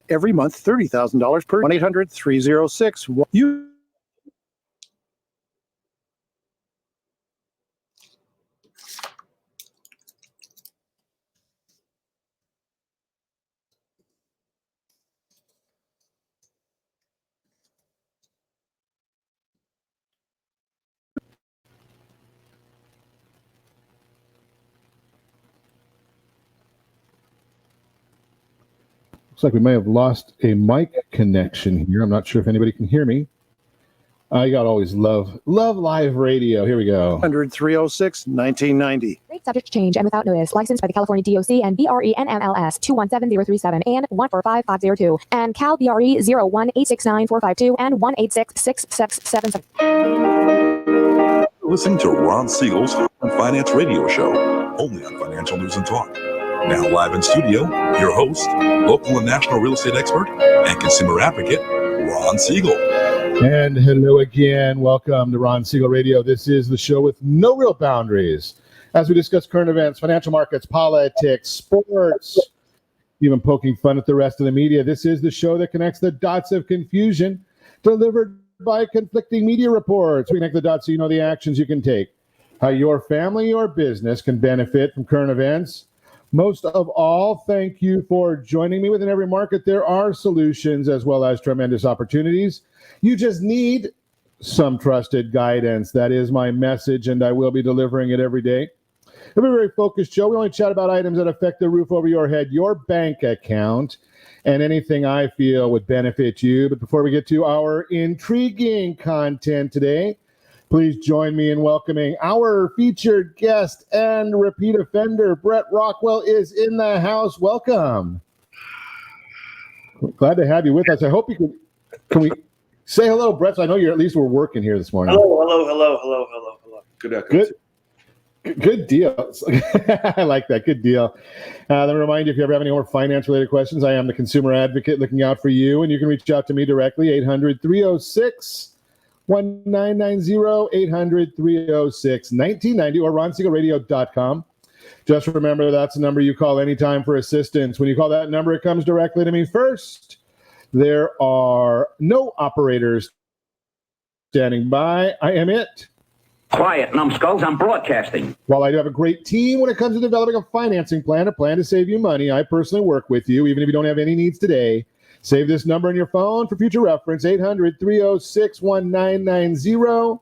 every month, $30,000 per 1-800-306. Looks like we may have lost a mic connection here. I'm not sure if anybody can hear me. You got to always love live radio. Here we go. 1-306-1990. Rate subject to change and without notice. Licensed by the California DOC and BRE NMLS 217037 and 145502 and Cal BRE 01869452 and 1866677. Listening to Ron Siegel's Finance Radio Show, only on Financial News and Talk. Now live in studio, your host, local and national real estate expert and consumer advocate, Ron Siegel. And hello again. Welcome to Ron Siegel Radio. This is the show with no real boundaries. As we discuss current events, financial markets, politics, sports, even poking fun at the rest of the media. This is the show that connects the dots of confusion delivered by conflicting media reports. We connect the dots so you know the actions you can take, how your family or business can benefit from current events. Most of all, thank you for joining me. Within every market, there are solutions as well as tremendous opportunities. You just need some trusted guidance. That is my message, and I will be delivering it every day. It's a very focused show. We only chat about items that affect the roof over your head, your bank account, and anything I feel would benefit you. But before we get to our intriguing content today, please join me in welcoming our featured guest and repeat offender. Brett Rockwell is in the house. Welcome. Glad to have you with us. I hope you can we say hello, Brett? So I know you're at least we're working here this morning. Hello. Good deal. I like that. Good deal. Let me remind you, if you ever have any more finance-related questions, I am the consumer advocate looking out for you, and you can reach out to me directly, 800-306-1990, 800-306-1990, or ronsiegelradio.com. Just remember, that's the number you call anytime for assistance. When you call that number, it comes directly to me first. There are no operators standing by. I am it. Quiet, numbskulls, I'm broadcasting. While I do have a great team when it comes to developing a financing plan, a plan to save you money, I personally work with you, even if you don't have any needs today. Save this number on your phone for future reference, 800-306-1990,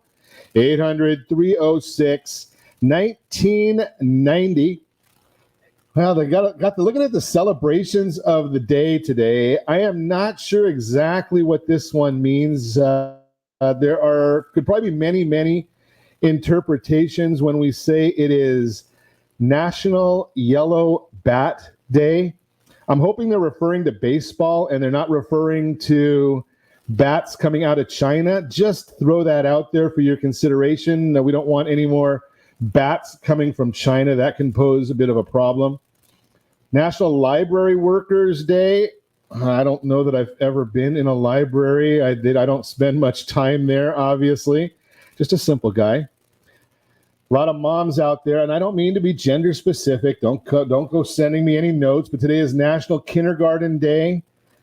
800-306-1990. Well, they got to looking at the celebrations of the day today. I am not sure exactly what this one means. There could probably be many interpretations when we say it is National Yellow Bat Day. I'm hoping they're referring to baseball and they're not referring to bats coming out of China. Just throw that out there for your consideration. We don't want any more bats coming from China. That can pose a bit of a problem. National Library Workers Day. I don't know that I've ever been in a library. I don't spend much time there, obviously. Just a simple guy. A lot of moms out there, and I don't mean to be gender specific. Don't go sending me any notes, but today is National Kindergarten Day. I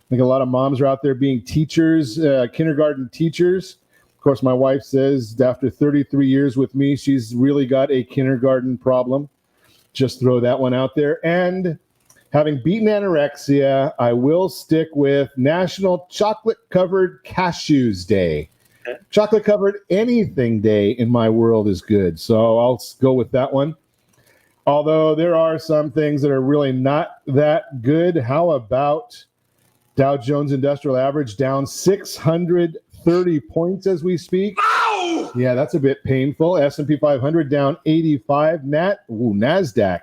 think a lot of moms are out there being teachers, kindergarten teachers. Of course, my wife says after 33 years with me, she's really got a kindergarten problem. Just throw that one out there. And having beaten anorexia, I will stick with National Chocolate-Covered Cashews Day. Chocolate-covered anything day in my world is good, so I'll go with that one. Although there are some things that are really not that good. How about Dow Jones Industrial Average down 630 points as we speak? Ow! Yeah, that's a bit painful. S&P 500 down 85. NASDAQ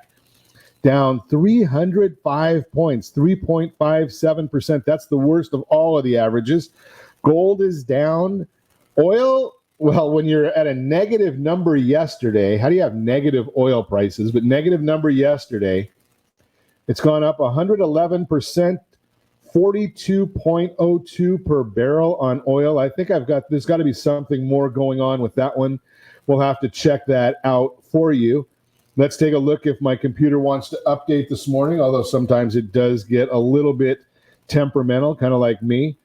down 305 points, 3.57%. That's the worst of all of the averages. Gold is down. Oil, well, when you're at a negative number yesterday, how do you have negative oil prices? But negative number yesterday, it's gone up 111%, 42.02 per barrel on oil. I think there's got to be something more going on with that one. We'll have to check that out for you. Let's take a look if my computer wants to update this morning, although sometimes it does get a little bit temperamental, kind of like me.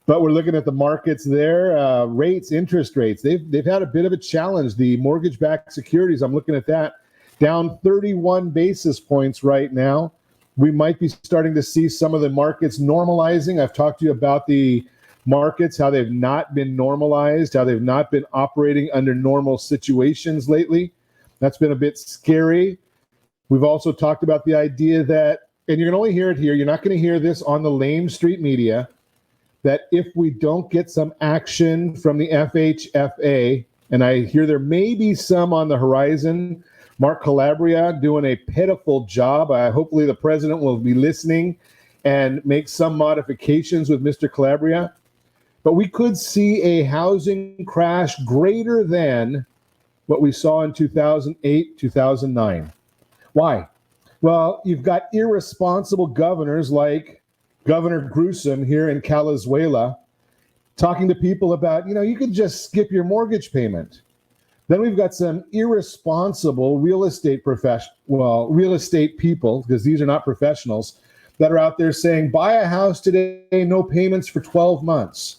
But we're looking at the markets there. Rates, interest rates, they've had a bit of a challenge. The mortgage-backed securities, I'm looking at that, down 31 basis points right now. We might be starting to see some of the markets normalizing. I've talked to you about the markets, how they've not been normalized, how they've not been operating under normal situations lately. That's been a bit scary. We've also talked about the idea that, and you're going to only hear it here, you're not going to hear this on the lame street media, that if we don't get some action from the FHFA, and I hear there may be some on the horizon, Mark Calabria doing a pitiful job. Hopefully the president will be listening and make some modifications with Mr. Calabria. But we could see a housing crash greater than what we saw in 2008, 2009. Why? Well, you've got irresponsible governors like Governor Gruesome here in Calazuela talking to people about, you could just skip your mortgage payment. Then we've got some irresponsible real estate people, because these are not professionals, that are out there saying, buy a house today, no payments for 12 months.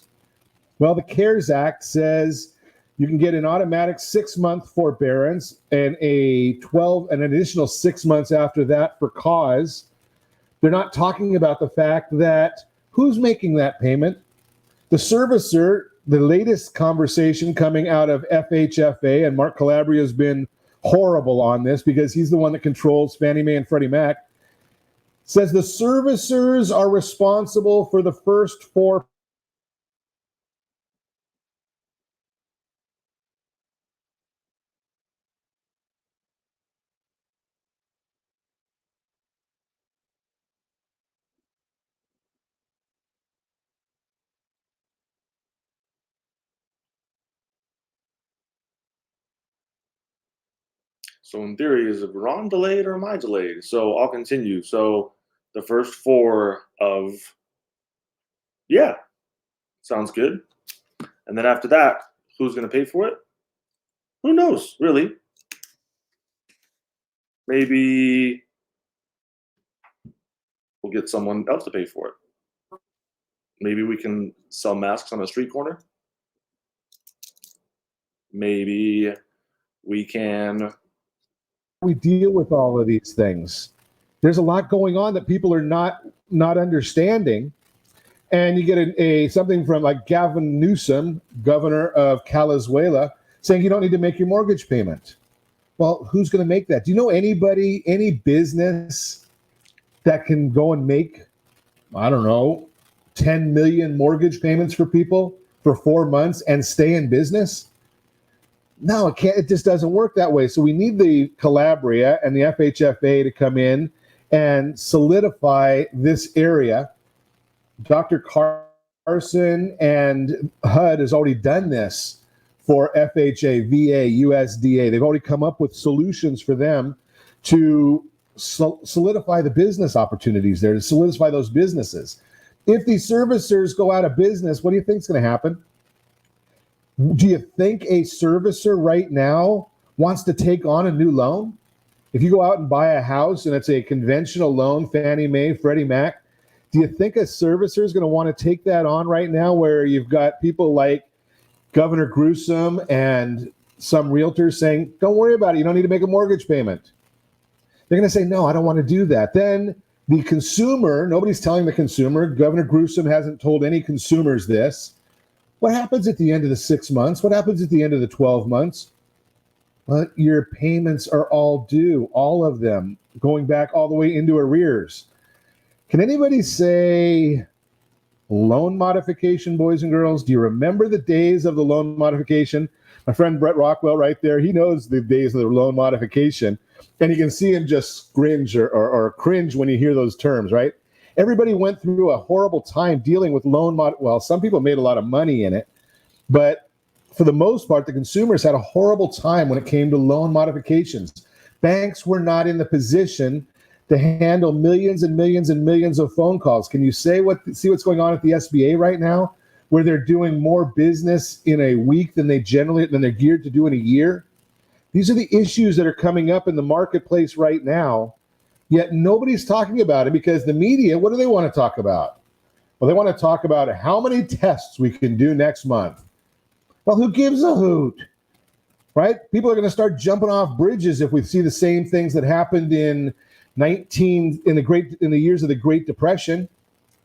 Well, the CARES Act says you can get an automatic 6-month forbearance and an additional 6 months after that for cause. They're not talking about the fact that who's making that payment? The servicer. The latest conversation coming out of FHFA, and Mark Calabria has been horrible on this because he's the one that controls Fannie Mae and Freddie Mac, says the servicers are responsible for the first 4. So in theory, is it Ron delayed or am I delayed? So I'll continue. So the first 4 of, yeah, sounds good. And then after that, who's going to pay for it? Who knows, really? Maybe we'll get someone else to pay for it. Maybe we can sell masks on a street corner. Maybe we can. We deal with all of these things. There's a lot going on that people are not understanding. And you get something from like Gavin Newsom, governor of Calazuela, saying you don't need to make your mortgage payment. Well, who's going to make that? Do you know anybody, any business that can go and make, 10 million mortgage payments for people for 4 months and stay in business? No, it can't. It just doesn't work that way. So we need the Calabria and the FHFA to come in and solidify this area. Dr. Carson and HUD has already done this for FHA, VA, USDA. They've already come up with solutions for them to solidify the business opportunities there, to solidify those businesses. If these servicers go out of business, what do you think is going to happen? Do you think a servicer right now wants to take on a new loan? If you go out and buy a house and it's a conventional loan, Fannie Mae, Freddie Mac, do you think a servicer is going to want to take that on right now, where you've got people like Governor Gruesome and some realtors saying, don't worry about it, you don't need to make a mortgage payment? They're going to say, no, I don't want to do that. Then the consumer, nobody's telling the consumer, Governor Gruesome hasn't told any consumers this. What happens at the end of the 6 months? What happens at the end of the 12 months? Well, your payments are all due, all of them, going back all the way into arrears. Can anybody say loan modification, boys and girls? Do you remember the days of the loan modification? My friend Brett Rockwell right there, he knows the days of the loan modification, and you can see him just cringe or cringe when you hear those terms, right? Everybody went through a horrible time dealing with well, some people made a lot of money in it, but for the most part, the consumers had a horrible time when it came to loan modifications. Banks were not in the position to handle millions and millions and millions of phone calls. Can you see what's going on at the SBA right now, where they're doing more business in a week than they're geared to do in a year? These are the issues that are coming up in the marketplace right now. Yet nobody's talking about it because the media, what do they want to talk about? Well, they want to talk about how many tests we can do next month. Well, who gives a hoot? Right? People are going to start jumping off bridges if we see the same things that happened in the years of the Great Depression.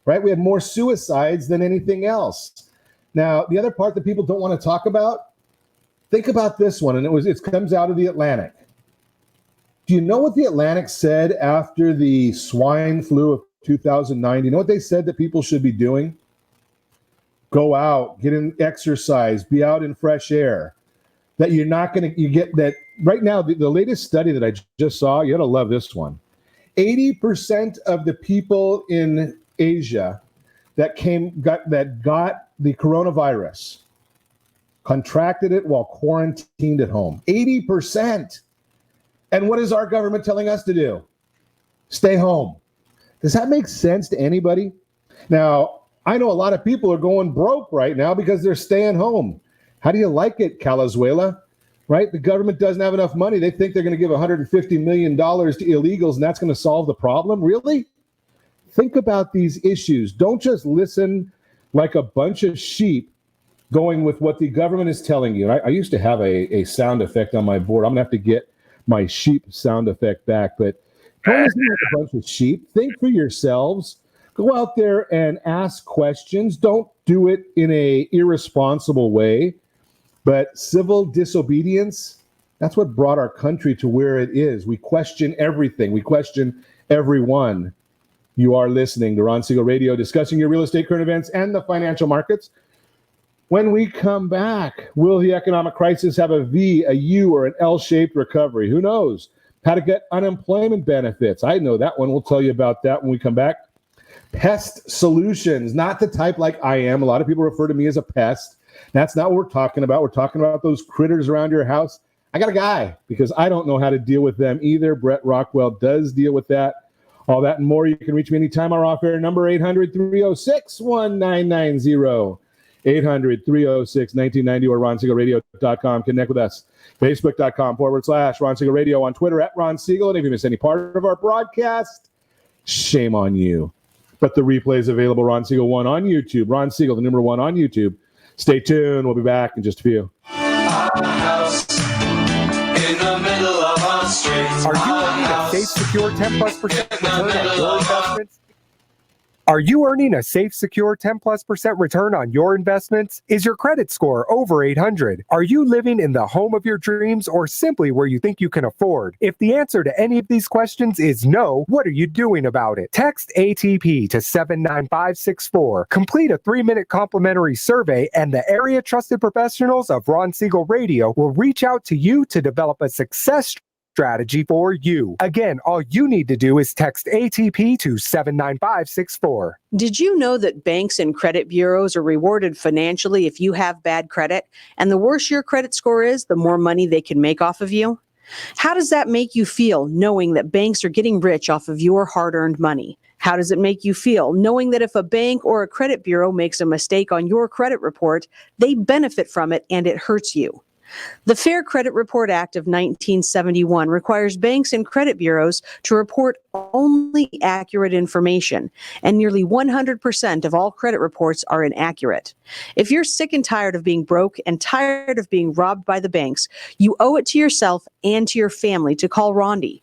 Right? We had more suicides than anything else. Now, the other part that people don't want to talk about, think about this one, and it comes out of the Atlantic. Do you know what the Atlantic said after the swine flu of 2009? Do you know what they said that people should be doing? Go out, get in exercise, be out in fresh air. That you're not going to, you get that right now, the latest study that I just saw, you got to love this one. 80% of the people in Asia that got the coronavirus contracted it while quarantined at home. 80%. And what is our government telling us to do? Stay home. Does that make sense to anybody? Now, I know a lot of people are going broke right now because they're staying home. How do you like it, Calazuela? Right? The government doesn't have enough money. They think they're going to give $150 million to illegals and that's going to solve the problem. Really? Think about these issues. Don't just listen like a bunch of sheep going with what the government is telling you. I used to have a sound effect on my board. I'm going to have to get my sheep sound effect back, but don't listen like a bunch of sheep. Think for yourselves. Go out there and ask questions. Don't do it in a irresponsible way. But civil disobedience, that's what brought our country to where it is. We question everything. We question everyone. You are listening to Ron Siegel Radio, discussing your real estate, current events, and the financial markets. When we come back, will the economic crisis have a V, a U, or an L-shaped recovery? Who knows? How to get unemployment benefits. I know that one. We'll tell you about that when we come back. Pest solutions, not the type like I am. A lot of people refer to me as a pest. That's not what we're talking about. We're talking about those critters around your house. I got a guy because I don't know how to deal with them either. Brett Rockwell does deal with that. All that and more. You can reach me anytime. Our off-air number, 800-306-1990. 800-306-1990 or RonSiegelRadio.com. Connect with us. Facebook.com/Ron Siegel Radio. On Twitter @Ron Siegel. And if you miss any part of our broadcast, shame on you. But the replay is available. Ron Siegel 1 on YouTube. Ron Siegel, the number 1 on YouTube. Stay tuned. We'll be back in just a few. Are you earning a safe, secure 10+% return on your investments? Are you earning a safe, secure 10+% return on your investments? Is your credit score over 800? Are you living in the home of your dreams or simply where you think you can afford? If the answer to any of these questions is no, what are you doing about it? Text ATP to 79564. Complete a 3-minute complimentary survey and the area trusted professionals of Ron Siegel Radio will reach out to you to develop a success strategy for you. Again, all you need to do is text ATP to 79564. Did you know that banks and credit bureaus are rewarded financially if you have bad credit? And the worse your credit score is, the more money they can make off of you? How does that make you feel, knowing that banks are getting rich off of your hard-earned money? How does it make you feel, knowing that if a bank or a credit bureau makes a mistake on your credit report, they benefit from it and it hurts you? The Fair Credit Report Act of 1971 requires banks and credit bureaus to report only accurate information, and nearly 100% of all credit reports are inaccurate. If you're sick and tired of being broke and tired of being robbed by the banks, you owe it to yourself and to your family to call Rondi.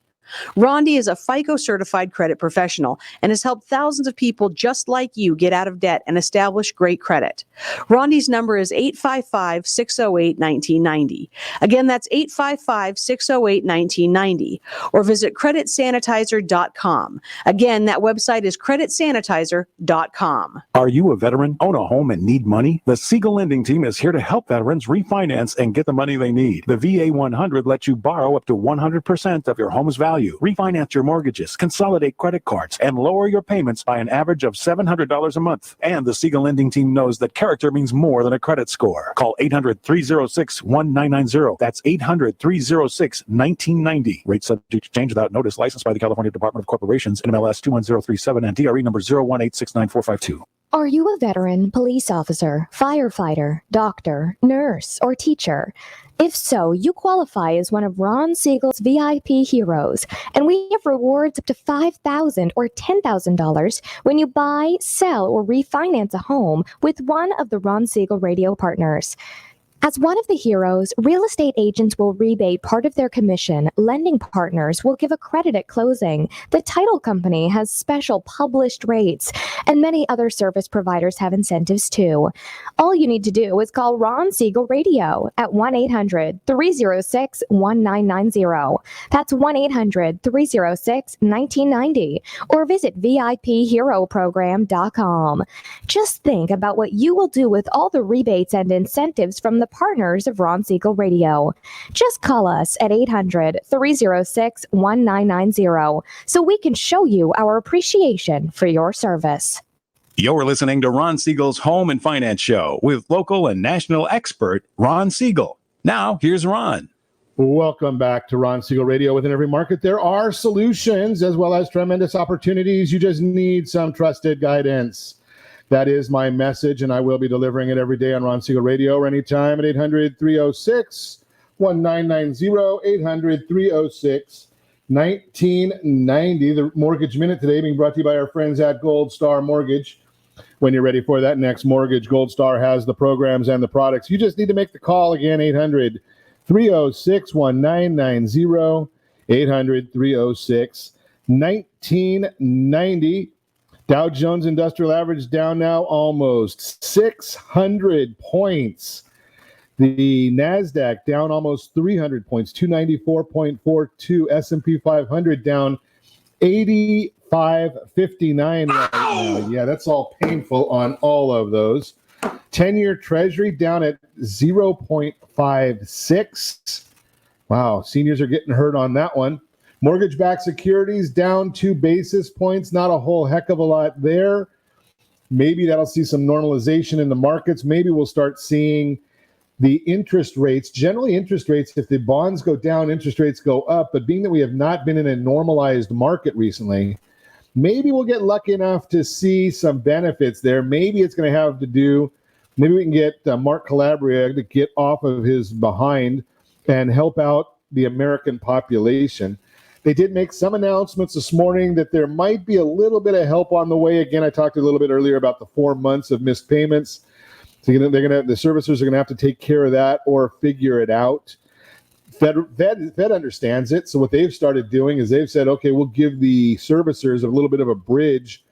Rondi is a FICO-certified credit professional and has helped thousands of people just like you get out of debt and establish great credit. Rondi's number is 855-608-1990. Again, that's 855-608-1990. Or visit creditsanitizer.com. Again, that website is creditsanitizer.com. Are you a veteran, own a home, and need money? The Siegel Lending Team is here to help veterans refinance and get the money they need. The VA 100 lets you borrow up to 100% of your home's value, refinance your mortgages, consolidate credit cards, and lower your payments by an average of $700 a month. And the Siegel Lending Team knows that character means more than a credit score. Call 800-306-1990. That's 800-306-1990. Rates subject to change without notice. Licensed by the California Department of Corporations, NMLS 21037, and DRE number 01869452. Are you a veteran, police officer, firefighter, doctor, nurse, or teacher? If so, you qualify as one of Ron Siegel's VIP heroes, and we have rewards up to $5,000 or $10,000 when you buy, sell, or refinance a home with one of the Ron Siegel radio partners. As one of the heroes, real estate agents will rebate part of their commission, lending partners will give a credit at closing, the title company has special published rates, and many other service providers have incentives too. All you need to do is call Ron Siegel Radio at 1-800-306-1990. That's 1-800-306-1990, or visit VIPHeroProgram.com. Just think about what you will do with all the rebates and incentives from the partners of Ron Siegel Radio. Just call us at 800-306-1990 so we can show you our appreciation for your service. You're listening to Ron Siegel's Home and Finance Show with local and national expert Ron Siegel. Now, here's Ron. Welcome back to Ron Siegel Radio. Within every market, there are solutions as well as tremendous opportunities. You just need some trusted guidance. That is my message, and I will be delivering it every day on Ron Siegel Radio or anytime at 800-306-1990, 800-306-1990. The Mortgage Minute today being brought to you by our friends at Gold Star Mortgage. When you're ready for that next mortgage, Gold Star has the programs and the products. You just need to make the call again, 800-306-1990, 800-306-1990. Dow Jones Industrial Average down now almost 600 points. The NASDAQ down almost 300 points, 294.42. S&P 500 down 85.59 right now. Yeah, that's all painful on all of those. 10-year Treasury down at 0.56. Wow, seniors are getting hurt on that one. Mortgage-backed securities down 2 basis points, not a whole heck of a lot there. Maybe that'll see some normalization in the markets. Maybe we'll start seeing the interest rates. Generally, interest rates, if the bonds go down, interest rates go up. But being that we have not been in a normalized market recently, maybe we'll get lucky enough to see some benefits there. Maybe it's going to have to do, maybe we can get Mark Calabria to get off of his behind and help out the American population. They did make some announcements this morning that there might be a little bit of help on the way. Again, I talked a little bit earlier about the 4 months of missed payments. So the servicers are going to have to take care of that or figure it out. Fed understands it. So what they've started doing is they've said, okay, we'll give the servicers a little bit of a bridge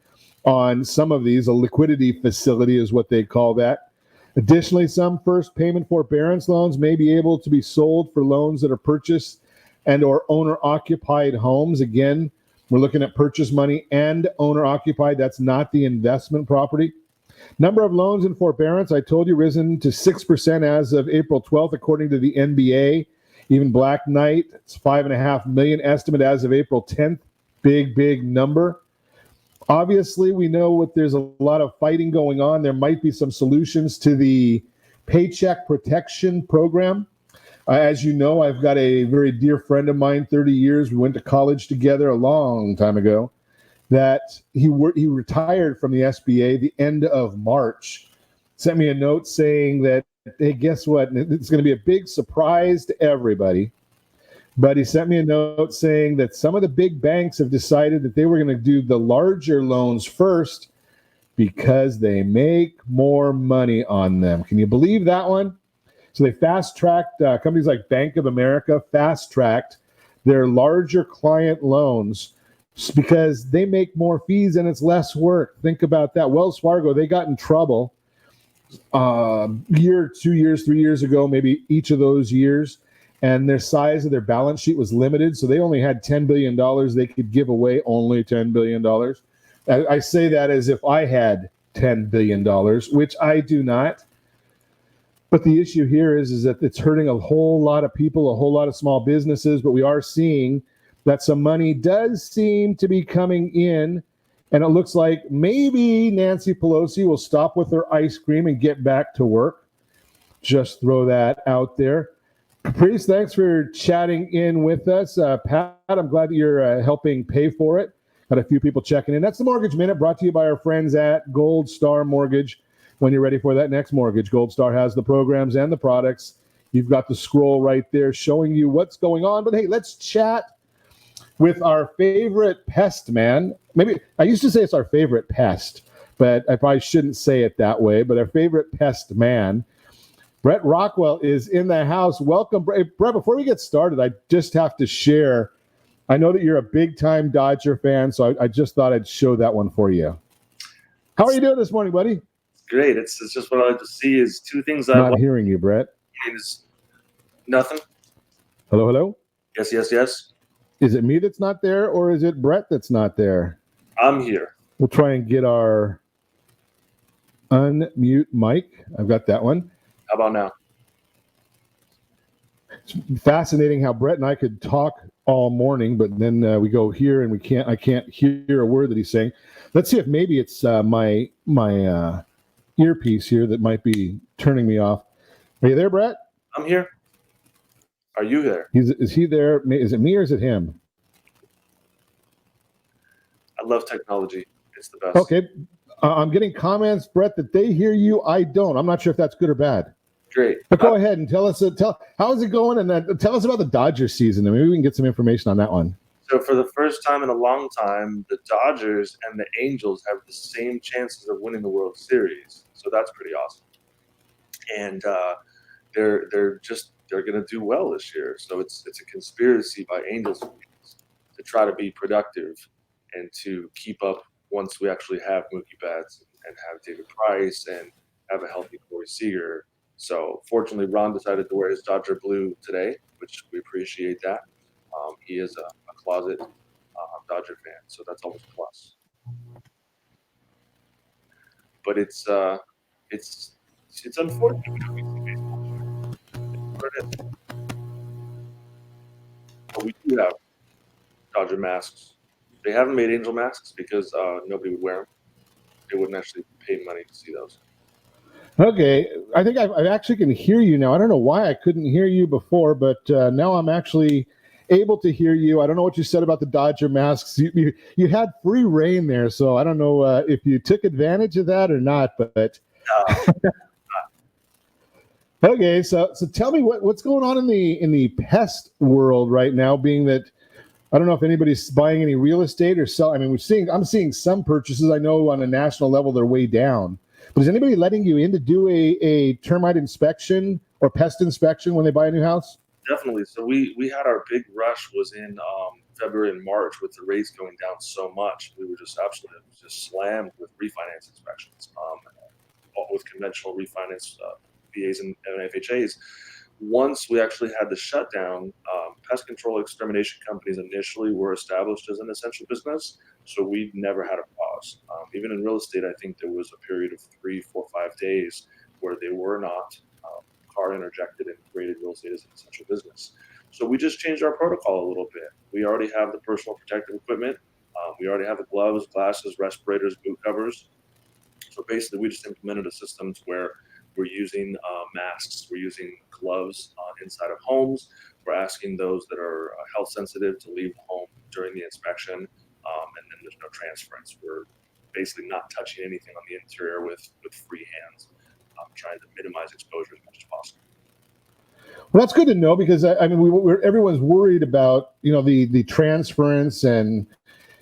on some of these. A liquidity facility is what they call that. Additionally, some first payment forbearance loans may be able to be sold for loans that are purchased and or owner-occupied homes. Again, we're looking at purchase money and owner-occupied. That's not the investment property. Number of loans in forbearance, I told you, risen to 6% as of April 12th, according to the NBA. Even Black Knight, it's 5.5 million estimate as of April 10th. Big number. Obviously, we know there's a lot of fighting going on. There might be some solutions to the Paycheck Protection Program. As you know, I've got a very dear friend of mine, 30 years. We went to college together a long time ago. That he retired from the SBA the end of March. Sent me a note saying that, hey, guess what? It's going to be a big surprise to everybody. But he sent me a note saying that some of the big banks have decided that they were going to do the larger loans first because they make more money on them. Can you believe that one? So they fast-tracked, companies like Bank of America fast-tracked their larger client loans because they make more fees and it's less work. Think about that. Wells Fargo, they got in trouble year, 2 years, 3 years ago, maybe each of those years, and their size of their balance sheet was limited, so they only had $10 billion. They could give away only $10 billion. I say that as if I had $10 billion, which I do not. But the issue here is that it's hurting a whole lot of people, a whole lot of small businesses, but we are seeing that some money does seem to be coming in, and it looks like maybe Nancy Pelosi will stop with her ice cream and get back to work. Just throw that out there. Caprice, thanks for chatting in with us. Pat, I'm glad that you're helping pay for it. Got a few people checking in. That's the Mortgage Minute, brought to you by our friends at Gold Star Mortgage. When you're ready for that next mortgage, Gold Star has the programs and the products. You've got the scroll right there showing you what's going on. But hey, let's chat with our favorite pest man. Maybe I used to say it's our favorite pest, but I probably shouldn't say it that way. But our favorite pest man, Brett Rockwell, is in the house. Welcome, Brett. Before we get started, I just have to share. I know that you're a big-time Dodger fan, so I just thought I'd show that one for you. How are you doing this morning, buddy? Great. It's just what I like to see is two things I Not hearing you, Brett. is nothing. Hello, hello? Yes, yes, yes. Is it me that's not there, or is it Brett that's not there? I'm here. We'll try and get our unmute mic. I've got that one. How about now? It's fascinating how Brett and I could talk all morning, but then we go here and I can't hear a word that he's saying. Let's see if maybe it's my earpiece here that might be turning me off. Are you there, Brett? I'm here. Are you there? Is he there? Is it me or is it him? I love technology. It's the best. Okay. I'm getting comments, Brett, that they hear you. I don't. I'm not sure if that's good or bad. Great. But go ahead and tell us how is it going, and then tell us about the Dodger season. And maybe we can get some information on that one. So for the first time in a long time, the Dodgers and the Angels have the same chances of winning the World Series. So that's pretty awesome. And they're going to do well this year. So it's a conspiracy by Angels to try to be productive and to keep up once we actually have Mookie Betts and have David Price and have a healthy Corey Seager. So fortunately, Ron decided to wear his Dodger blue today, which we appreciate that. He is a closet Dodger fan, so that's always a plus. But it's unfortunate. But we do have Dodger masks. They haven't made Angel masks because nobody would wear them. They wouldn't actually pay money to see those. Okay, I think I actually can hear you now. I don't know why I couldn't hear you before, but now I'm actually able to hear you. I don't know what you said about the Dodger masks. You had free reign there, so I don't know if you took advantage of that or not. But okay, so tell me what's going on in the pest world right now. Being that I don't know if anybody's buying any real estate or sell. I mean, I'm seeing some purchases. I know on a national level they're way down. But is anybody letting you in to do a termite inspection or pest inspection when they buy a new house? Definitely. So we had our big rush was in February and March with the rates going down so much. We were just absolutely slammed with refinance inspections, with conventional refinance VAs and FHAs. Once we actually had the shutdown, pest control extermination companies initially were established as an essential business. So we never had a pause. Even in real estate, I think there was a period of 3, 4, 5 days where they were not. CAR interjected and created real estate as an essential business. So we just changed our protocol a little bit. We already have the personal protective equipment. We already have the gloves, glasses, respirators, boot covers. So basically, we just implemented a system where we're using masks. We're using gloves inside of homes. We're asking those that are health sensitive to leave the home during the inspection, and then there's no transference. We're basically not touching anything on the interior with free hands, trying to minimize exposure as much as possible. Well, that's good to know because I mean, everyone's worried about the transference and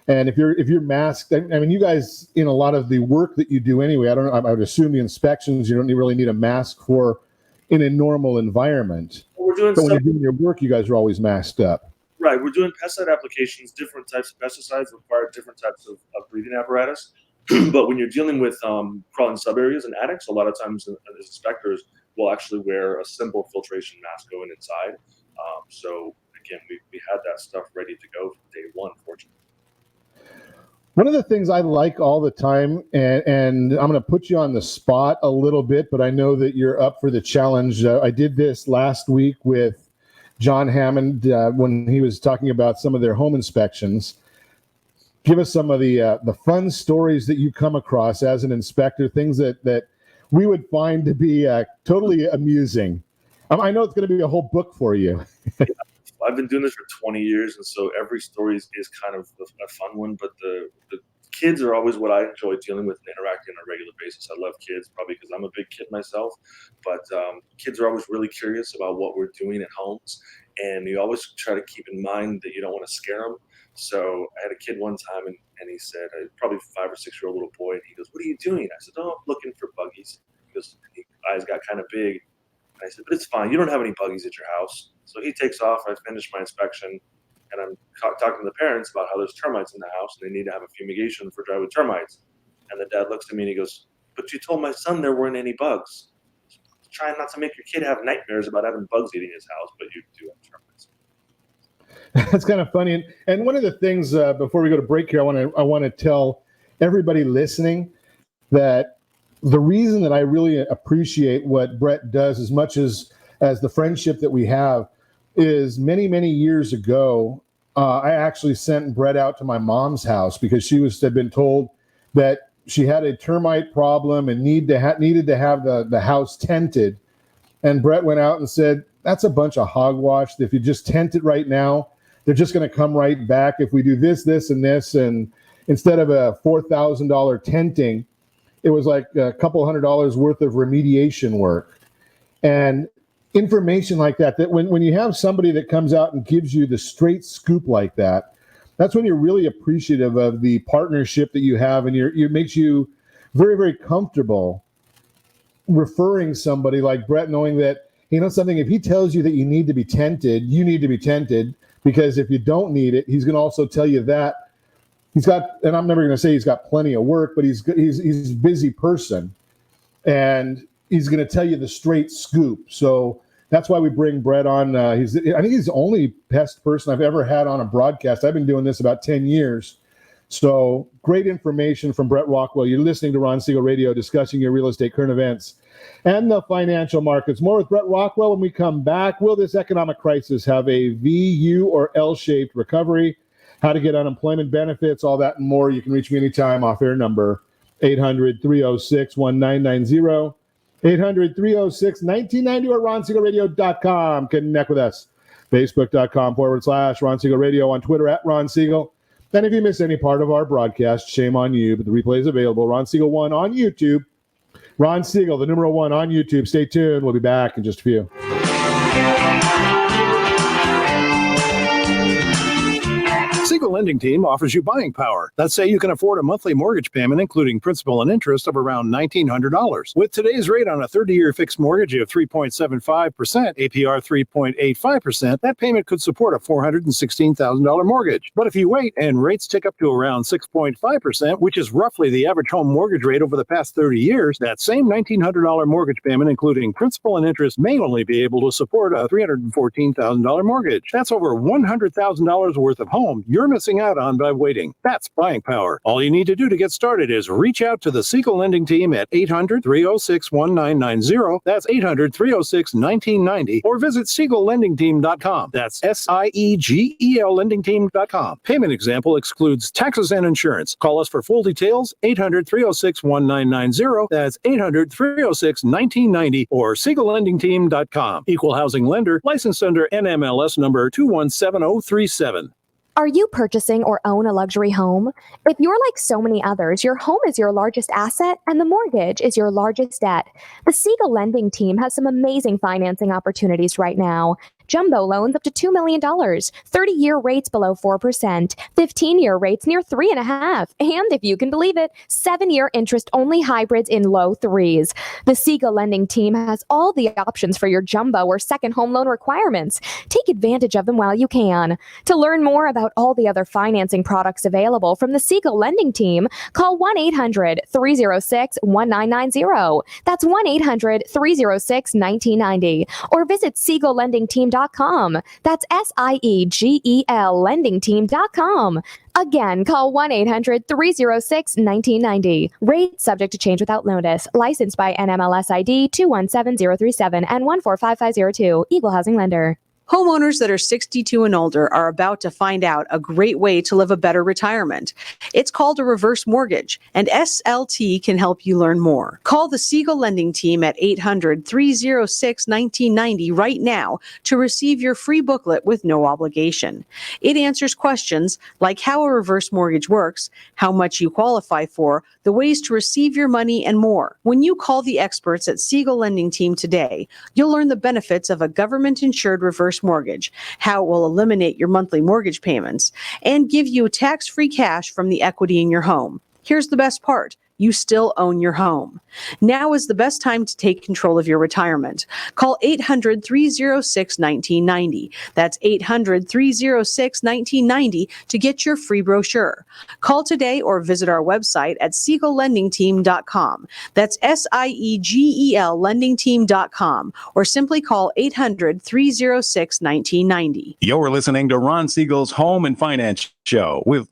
if you're masked. I mean, you guys in a lot of the work that you do anyway. I don't know. I would assume the inspections you don't really need a mask for in a normal environment. We're doing but when you're doing your work, you guys are always masked up. Right. We're doing pesticide applications. Different types of pesticides require different types of breathing apparatus. But when you're dealing with crawling subareas and attics, a lot of times as inspectors will actually wear a simple filtration mask going inside. So again, we had that stuff ready to go from day one, fortunately. One of the things I like all the time, and I'm going to put you on the spot a little bit, but I know that you're up for the challenge. I did this last week with John Hammond when he was talking about some of their home inspections. Give us some of the fun stories that you come across as an inspector, things that we would find to be totally amusing. I know it's going to be a whole book for you. I've been doing this for 20 years, and so every story is kind of a fun one. But the kids are always what I enjoy dealing with and interacting on a regular basis. I love kids, probably because I'm a big kid myself. But kids are always really curious about what we're doing at homes, and you always try to keep in mind that you don't want to scare them. So I had a kid one time, and he said, probably 5 or 6 year old little boy, and he goes, "What are you doing?" I said, "Oh, I'm looking for buggies." Because his eyes got kind of big. And I said, "But it's fine. You don't have any buggies at your house." So he takes off. I finish my inspection, and I'm talking to the parents about how there's termites in the house, and they need to have a fumigation for dry wood termites. And the dad looks at me and he goes, "But you told my son there weren't any bugs." Trying not to make your kid have nightmares about having bugs eating his house, but you do have termites. That's kind of funny. And one of the things before we go to break here, I want to tell everybody listening that the reason that I really appreciate what Brett does as much as the friendship that we have is many, many years ago, I actually sent Brett out to my mom's house because she had been told that she had a termite problem and needed to have the house tented. And Brett went out and said, "That's a bunch of hogwash. If you just tent it right now, they're just going to come right back. If we do this, this, and this, and instead of a $4,000 tenting, it was like a couple $100 worth of remediation work." And information like that when you have somebody that comes out and gives you the straight scoop like that, that's when you're really appreciative of the partnership that you have, and it makes you very, very comfortable referring somebody like Brett, knowing that, something, if he tells you that you need to be tented, you need to be tented, because if you don't need it, he's going to also tell you that he's got, and I'm never going to say he's got plenty of work, but he's a busy person, and he's going to tell you the straight scoop. So that's why we bring Brett on. I think he's the only pest person I've ever had on a broadcast. I've been doing this about 10 years. So great information from Brett Rockwell. You're listening to Ron Siegel Radio, discussing your real estate current events and the financial markets. More with Brett Rockwell when we come back. Will this economic crisis have a V, U, or L-shaped recovery? How to get unemployment benefits, all that and more. You can reach me anytime. Off-air number 800-306-1990. 800-306-1990 or RonSiegelRadio.com. Connect with us. Facebook.com/Ron Siegel Radio. On Twitter @Ron Siegel. And if you miss any part of our broadcast, shame on you, but the replay is available. Ron Siegel 1 on YouTube. Ron Siegel, the number 1 on YouTube. Stay tuned. We'll be back in just a few. Siegel Lending Team offers you buying power. Let's say you can afford a monthly mortgage payment, including principal and interest, of around $1,900. With today's rate on a 30-year fixed mortgage of 3.75%, APR 3.85%, that payment could support a $416,000 mortgage. But if you wait and rates tick up to around 6.5%, which is roughly the average home mortgage rate over the past 30 years, that same $1,900 mortgage payment, including principal and interest, may only be able to support a $314,000 mortgage. That's over $100,000 worth of home you're missing out on by waiting. That's buying power. All you need to do to get started is reach out to the Siegel Lending Team at 800-306-1990. That's 800-306-1990. Or visit SiegelLendingTeam.com. That's SIEGEL LendingTeam.com. Payment example excludes taxes and insurance. Call us for full details. 800-306-1990. That's 800-306-1990 or SiegelLendingTeam.com. Equal housing lender. Licensed under NMLS number 217037. Are you purchasing or own a luxury home? If you're like so many others, your home is your largest asset and the mortgage is your largest debt. The Siegel Lending Team has some amazing financing opportunities right now. Jumbo loans up to $2 million, 30-year rates below 4%, 15-year rates near 3.5%, and if you can believe it, 7-year interest-only hybrids in low 3s. The Siegel Lending Team has all the options for your jumbo or second home loan requirements. Take advantage of them while you can. To learn more about all the other financing products available from the Siegel Lending Team, call 1-800-306-1990. That's 1-800-306-1990. Or visit SiegelLendingTeam.com. That's SIEGEL LendingTeam.com. Again, call 1-800-306-1990. Rates subject to change without notice. Licensed by NMLS ID 217037 and 145502. Equal housing lender. Homeowners that are 62 and older are about to find out a great way to live a better retirement. It's called a reverse mortgage, and SLT can help you learn more. Call the Siegel Lending Team at 800-306-1990 right now to receive your free booklet with no obligation. It answers questions like how a reverse mortgage works, how much you qualify for, the ways to receive your money, and more. When you call the experts at Siegel Lending Team today, you'll learn the benefits of a government-insured reverse mortgage, how it will eliminate your monthly mortgage payments, and give you tax-free cash from the equity in your home. Here's the best part. You still own your home. Now is the best time to take control of your retirement. Call 800-306-1990. That's 800-306-1990 to get your free brochure. Call today or visit our website at SiegelLendingTeam.com. That's SIEGEL LendingTeam.com, or simply call 800-306-1990. You're listening to Ron Siegel's Home and Finance Show with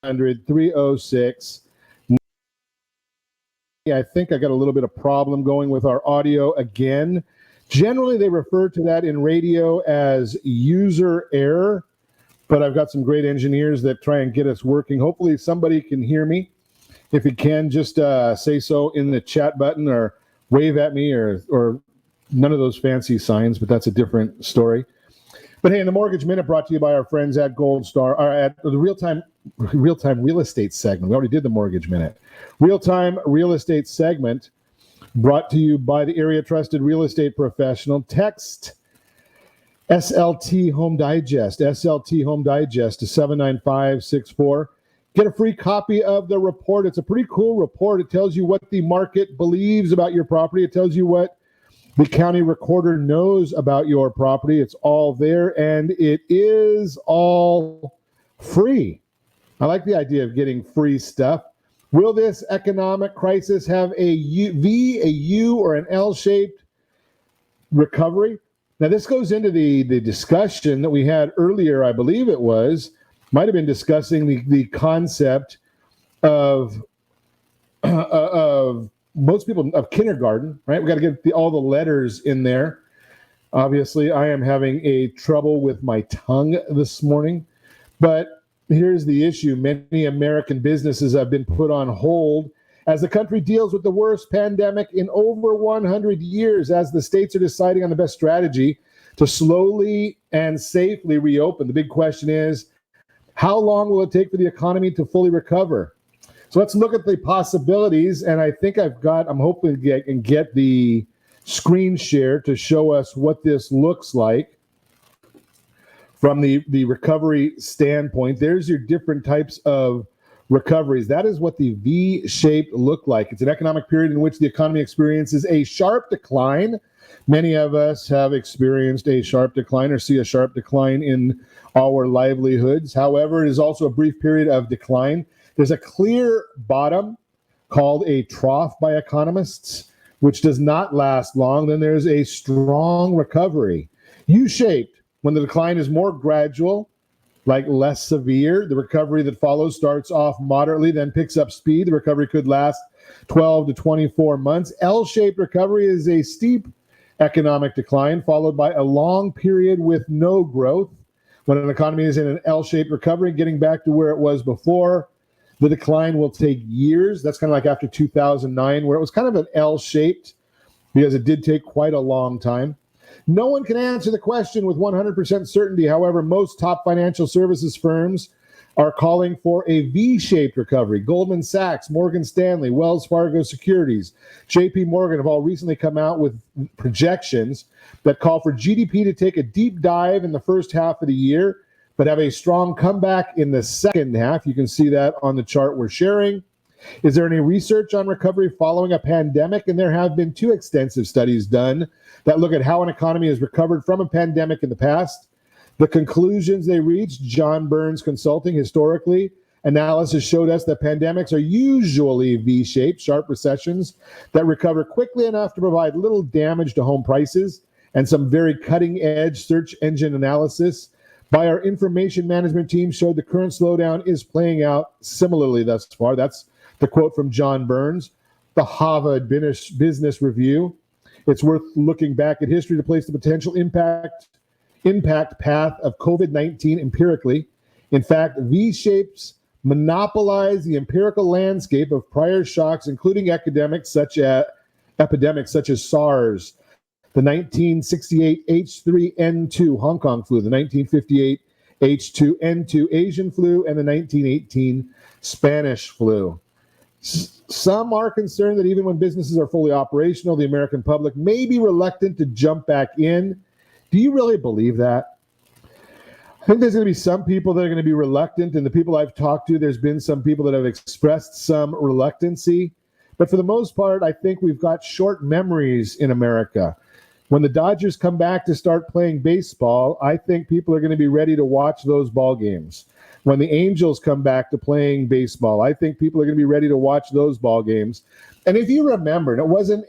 306. I think I got a little bit of problem going with our audio again. Generally, they refer to that in radio as user error, but I've got some great engineers that try and get us working. Hopefully somebody can hear me. If you can, just say so in the chat button or wave at me or none of those fancy signs, but that's a different story. But hey, in the Mortgage Minute brought to you by our friends at Gold Star, or at the real-time real estate segment. We already did the Mortgage Minute. Real-time real estate segment brought to you by the area trusted real estate professional. Text SLT Home Digest, SLT Home Digest to 79564. Get a free copy of the report. It's a pretty cool report. It tells you what the market believes about your property. It tells you what the county recorder knows about your property. It's all there, and it is all free. I like the idea of getting free stuff. Will this economic crisis have a V, a U, or an L-shaped recovery? Now, this goes into the discussion that we had earlier, I believe it was, might have been discussing the concept of most people of kindergarten, right? We got to get all the letters in there. Obviously, I am having a trouble with my tongue this morning, but here's the issue. Many American businesses have been put on hold as the country deals with the worst pandemic in over 100 years, as the states are deciding on the best strategy to slowly and safely reopen. The big question is, how long will it take for the economy to fully recover? So let's look at the possibilities, and I think I'm hoping I can get the screen share to show us what this looks like from the recovery standpoint. There's your different types of recoveries. That is what the V shape look like. It's an economic period in which the economy experiences a sharp decline. Many of us have experienced a sharp decline or see a sharp decline in our livelihoods. However, it is also a brief period of decline. There's a clear bottom called a trough by economists, which does not last long. Then there's a strong recovery. U-shaped, when the decline is more gradual, like less severe. The recovery that follows starts off moderately, then picks up speed. The recovery could last 12 to 24 months. L-shaped recovery is a steep economic decline followed by a long period with no growth. When an economy is in an L-shaped recovery, getting back to where it was before, the decline will take years. That's kind of like after 2009, where it was kind of an L-shaped because it did take quite a long time. No one can answer the question with 100% certainty. However, most top financial services firms are calling for a V-shaped recovery. Goldman Sachs, Morgan Stanley, Wells Fargo Securities, JP Morgan have all recently come out with projections that call for GDP to take a deep dive in the first half of the year, but have a strong comeback in the second half. You can see that on the chart we're sharing. Is there any research on recovery following a pandemic? And there have been 2 extensive studies done that look at how an economy has recovered from a pandemic in the past. The conclusions they reached, John Burns Consulting, historically, Analysis showed us that pandemics are usually V-shaped, sharp recessions that recover quickly enough to provide little damage to home prices, and some very cutting-edge search engine analysis by our information management team showed the current slowdown is playing out similarly thus far. That's the quote from John Burns, the Harvard Business Review. It's worth looking back at history to place the potential impact path of COVID-19 empirically. In fact, V-shapes monopolize the empirical landscape of prior shocks, including epidemics such as SARS, the 1968 H3N2 Hong Kong flu, the 1958 H2N2 Asian flu, and the 1918 Spanish flu. Some are concerned that even when businesses are fully operational, the American public may be reluctant to jump back in. Do you really believe that? I think there's going to be some people that are going to be reluctant, and the people I've talked to, there's been some people that have expressed some reluctancy. But for the most part, I think we've got short memories in America. When the Dodgers come back to start playing baseball, I think people are going to be ready to watch those ball games. When the Angels come back to playing baseball, I think people are going to be ready to watch those ball games. And if you remember, and it wasn't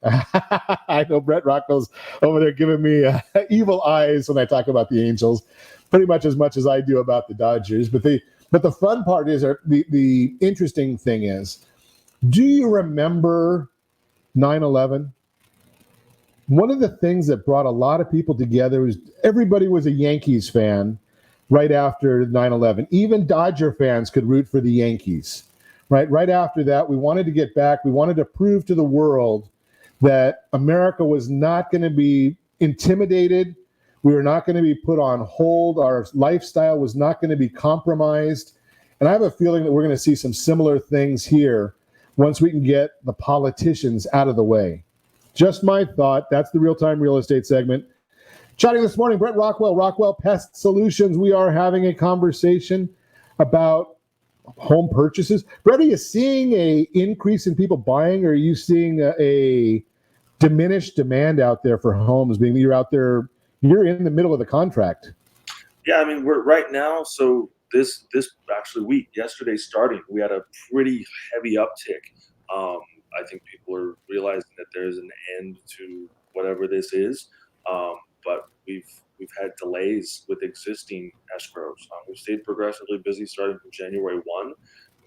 I know Brett Rockwell's over there giving me evil eyes when I talk about the Angels, pretty much as I do about the Dodgers. But the fun part is, the interesting thing is, do you remember 9/11? One of the things that brought a lot of people together was everybody was a Yankees fan right after 9/11. Even Dodger fans could root for the Yankees. Right after that, we wanted to get back. We wanted to prove to the world that America was not going to be intimidated. We were not going to be put on hold. Our lifestyle was not going to be compromised. And I have a feeling that we're going to see some similar things here once we can get the politicians out of the way. Just my thought. That's the Real-Time Real Estate segment. Chatting this morning, Brett Rockwell, Rockwell Pest Solutions. We are having a conversation about home purchases. Brett, are you seeing an increase in people buying, or are you seeing a diminished demand out there for homes? Being you're out there, you're in the middle of the contract. Yeah, I mean, we're right now. So this actually week, yesterday starting, we had a pretty heavy uptick. I think people are realizing that there's an end to whatever this is, but we've had delays with existing escrows. We've stayed progressively busy starting from January 1.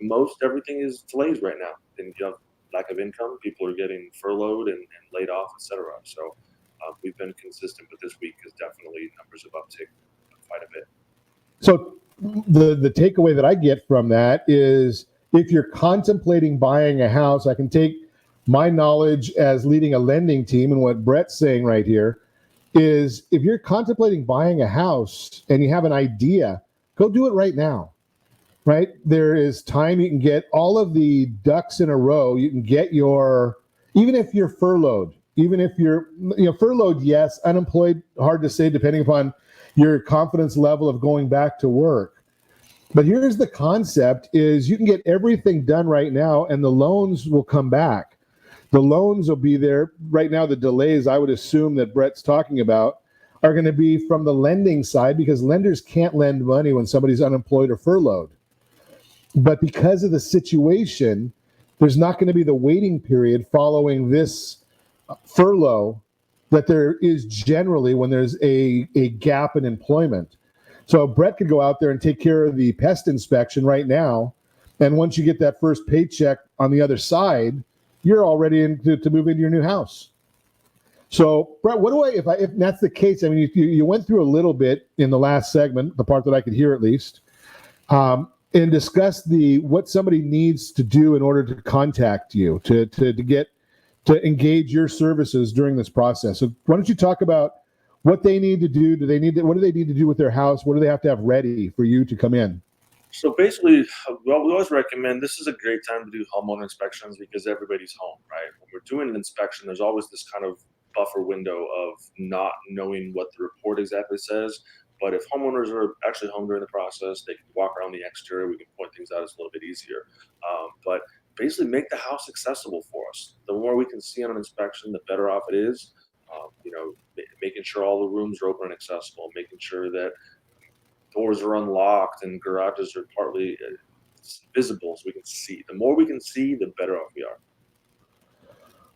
Most everything is delays right now. And you have lack of income, people are getting furloughed and laid off, etc. So we've been consistent, but this week is definitely numbers of uptick quite a bit. So the takeaway that I get from that is, if you're contemplating buying a house, I can take my knowledge as leading a lending team, and what Brett's saying right here is, if you're contemplating buying a house and you have an idea, go do it right now, right? There is time. You can get all of the ducks in a row. You can get even if you're furloughed, even if you're furloughed, yes, unemployed, hard to say depending upon your confidence level of going back to work. But here's the concept is, you can get everything done right now and the loans will come back. The loans will be there. Right now, the delays, I would assume, that Brett's talking about are going to be from the lending side, because lenders can't lend money when somebody's unemployed or furloughed. But because of the situation, there's not going to be the waiting period following this furlough that there is generally when there's a gap in employment. So Brett could go out there and take care of the pest inspection right now, and once you get that first paycheck on the other side, you're all ready to move into your new house. So Brett, what do if that's the case? I mean, you went through a little bit in the last segment, the part that I could hear at least, and discuss what somebody needs to do in order to contact you to engage your services during this process. So why don't you talk about what they need to do? What do they need to do with their house? What do they have to have ready for you to come in? So basically, well, we always recommend, this is a great time to do homeowner inspections because everybody's home, right? When we're doing an inspection, there's always this kind of buffer window of not knowing what the report exactly says. But if homeowners are actually home during the process, they can walk around the exterior. We can point things out. It's a little bit easier. But basically make the house accessible for us. The more we can see on an inspection, the better off it is. Making sure all the rooms are open and accessible, making sure that doors are unlocked and garages are partly visible so we can see. The more we can see, the better off we are.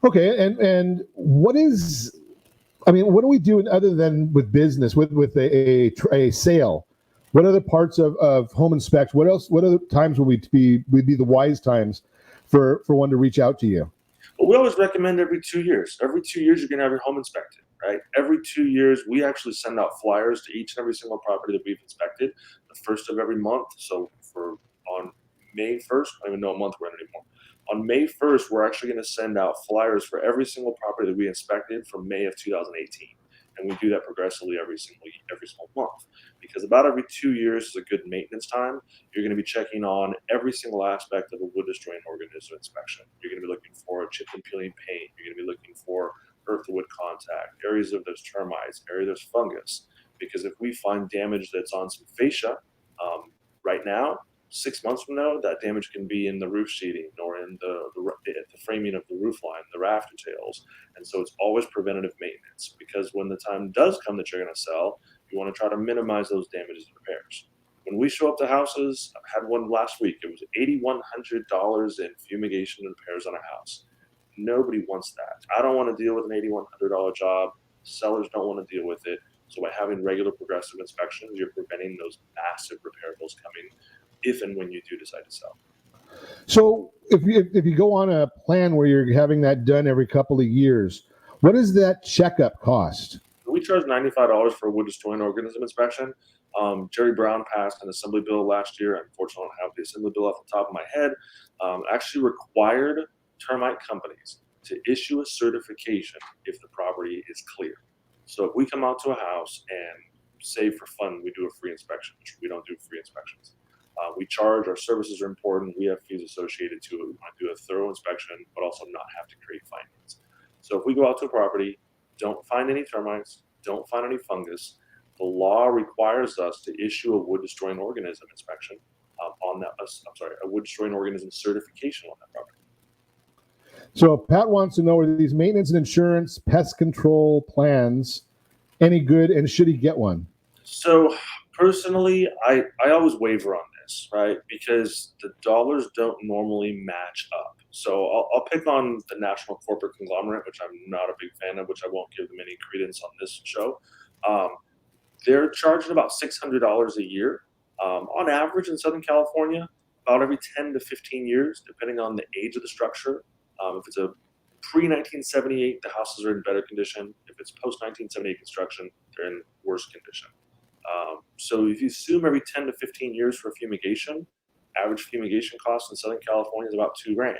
Okay, and what do we do other than with business, with a sale? What other parts of home inspection? What other times would be the wise times for one to reach out to you? Well, we always recommend every 2 years. Every 2 years, you're going to have your home inspected, right? Every 2 years, we actually send out flyers to each and every single property that we've inspected the first of every month. So on May 1st, I don't even know what month we're in anymore. On May 1st, we're actually going to send out flyers for every single property that we inspected from May of 2018. And we do that progressively every single month, because about every 2 years is a good maintenance time. You're going to be checking on every single aspect of a wood destroying organism inspection. You're going to be looking for chipped and peeling paint. You're going to be looking for earth to wood contact, areas of those termites, areas there's fungus. Because if we find damage that's on some fascia right now, 6 months from now, that damage can be in the roof sheeting or in the framing of the roof line, the rafter tails. And so it's always preventative maintenance, because when the time does come that you're going to sell, you want to try to minimize those damages and repairs. When we show up to houses, I had one last week, it was $8,100 in fumigation and repairs on a house. Nobody wants that. I don't want to deal with an $8,100 job. Sellers don't want to deal with it. So by having regular progressive inspections, you're preventing those massive repair bills coming if and when you do decide to sell. So if you go on a plan where you're having that done every couple of years, what does that checkup cost? We charge $95 for a wood destroying organism inspection. Jerry Brown passed an assembly bill last year. Unfortunately, I don't have the assembly bill off the top of my head. Actually required termite companies to issue a certification if the property is clear. So if we come out to a house and say for fun, we do a free inspection, which we don't do free inspections. We charge, our services are important. We have fees associated to it. We want to do a thorough inspection, but also not have to create findings. So if we go out to a property, don't find any termites, don't find any fungus, the law requires us to issue a wood destroying organism inspection a wood destroying organism certification on that property. So Pat wants to know, are these maintenance and insurance pest control plans any good, and should he get one? So personally, I always waver on this, right? Because the dollars don't normally match up. So I'll pick on the national corporate conglomerate, which I'm not a big fan of, which I won't give them any credence on this show. They're charging about $600 a year on average in Southern California, about every 10 to 15 years, depending on the age of the structure. If it's a pre-1978, the houses are in better condition. If it's post-1978 construction, they're in worse condition. So if you assume every 10 to 15 years for fumigation, average fumigation cost in Southern California is about $2,000.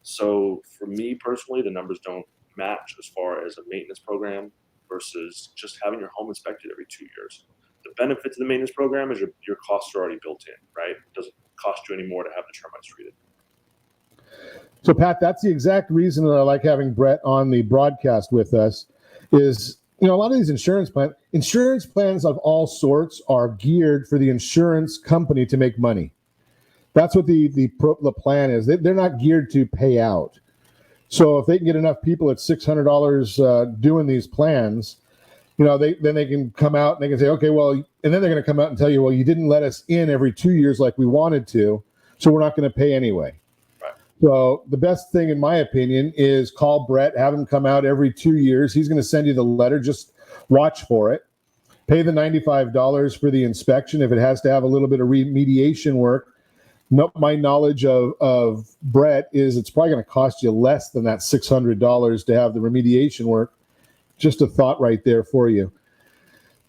So for me personally, the numbers don't match as far as a maintenance program versus just having your home inspected every 2 years. The benefit to the maintenance program is your costs are already built in, right? It doesn't cost you any more to have the termites treated. So Pat, that's the exact reason that I like having Brett on the broadcast with us is, a lot of these insurance plans of all sorts are geared for the insurance company to make money. That's what the plan is. They're not geared to pay out. So if they can get enough people at $600 doing these plans, then they can come out and they can say, okay, well, and then they're going to come out and tell you, well, you didn't let us in every 2 years like we wanted to, so we're not going to pay anyway. Right. So the best thing, in my opinion, is call Brett, have him come out every 2 years. He's going to send you the letter. Just watch for it. Pay the $95 for the inspection. If it has to have a little bit of remediation work, my knowledge of Brett is it's probably going to cost you less than that $600 to have the remediation work. Just a thought right there for you.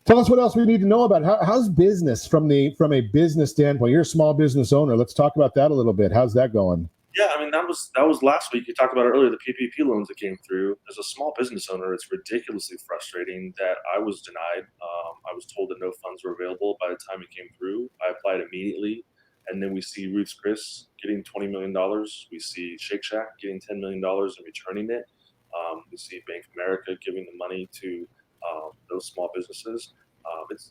Tell us what else we need to know about how's business from a business standpoint. You're a small business owner. Let's talk about that a little bit. How's that going? Yeah, I mean, that was last week. You talked about it earlier, the PPP loans that came through. As a small business owner, it's ridiculously frustrating that I was denied. I was told that no funds were available by the time it came through. I applied immediately. And then we see Ruth's Chris getting $20 million. We see Shake Shack getting $10 million and returning it. We see Bank of America giving the money to those small businesses.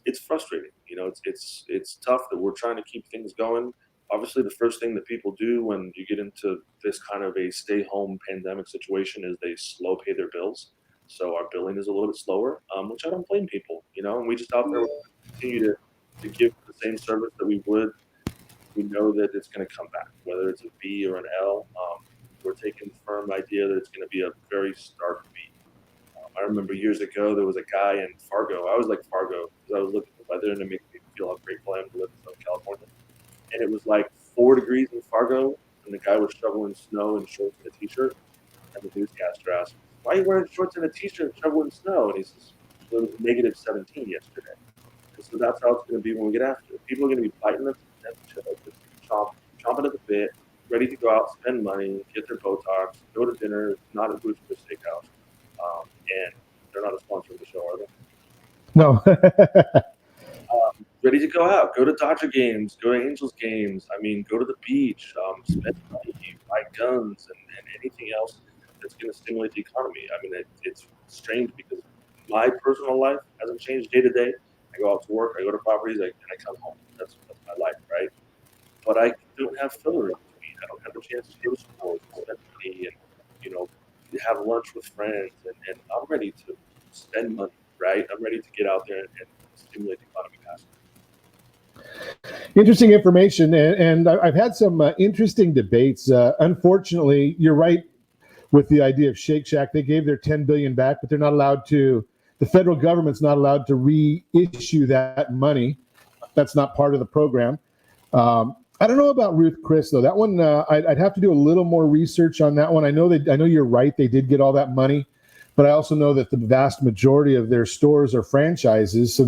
It's frustrating. It's tough that we're trying to keep things going. Obviously, the first thing that people do when you get into this kind of a stay-home pandemic situation is they slow pay their bills. So our billing is a little bit slower, which I don't blame people. And we just out there continue to give the same service that we would we know that it's going to come back, whether it's a V or an L. We're taking firm idea that it's going to be a very stark V. I remember years ago, there was a guy in Fargo. I always liked Fargo because I was looking at the weather and it made me feel how grateful I am to live in Southern California. And it was like 4 degrees in Fargo, and the guy was shoveling snow in shorts and a t-shirt. And the newscaster asked, "Why are you wearing shorts and a t-shirt and shoveling snow?" And he says, "Well, it was negative 17 yesterday." And so that's how it's going to be when we get after it. People are going to be biting the chomping at the bit, ready to go out, spend money, get their Botox, go to dinner, not at Boots Steakhouse. And they're not a sponsor of the show, are they? No. Ready to go out, go to Dodger games, go to Angels games. I mean, go to the beach, spend money, buy guns, and anything else that's going to stimulate the economy. I mean, it's strange because my personal life hasn't changed day to day. I go out to work, I go to properties, and I come home. That's my life, right? But I don't have filler in between. I don't have the chance to go to sports, spend money, and have lunch with friends, and I'm ready to spend money, right? I'm ready to get out there and stimulate the economy faster. Interesting information, and I've had some interesting debates. Unfortunately, you're right with the idea of Shake Shack. They gave their $10 billion back, but they're not allowed to. The federal government's not allowed to reissue that money. That's not part of the program. I don't know about Ruth Chris though. That one, I'd have to do a little more research on that one. I know you're right. They did get all that money, but I also know that the vast majority of their stores are franchises, so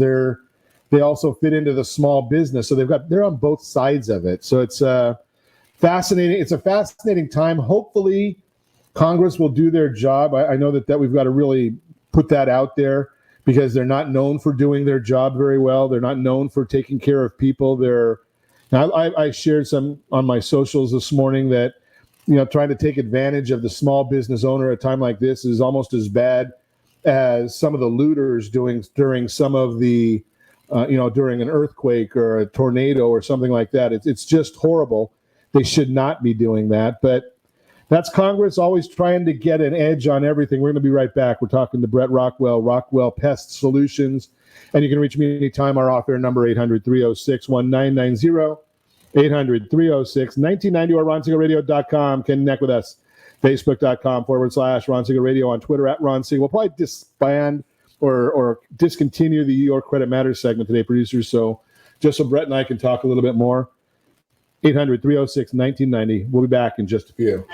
they also fit into the small business. So they're on both sides of it. So it's fascinating. It's a fascinating time. Hopefully, Congress will do their job. I know that we've got to really put that out there because they're not known for doing their job very well. They're not known for taking care of people. I shared some on my socials this morning that, trying to take advantage of the small business owner at a time like this is almost as bad as some of the looters doing during some of the, during an earthquake or a tornado or something like that. It's just horrible. They should not be doing that. But that's Congress always trying to get an edge on everything. We're going to be right back. We're talking to Brett Rockwell, Rockwell Pest Solutions. And you can reach me anytime. Our offer number, 800-306-1990, 800-306-1990, or RonSiegelRadio.com. Connect with us. Facebook.com/Ron Siegel Radio, on Twitter @Ron Siegel. We'll probably disband or discontinue the Your Credit Matters segment today, producers. So just so Brett and I can talk a little bit more. 800-306-1990. We'll be back in just a few.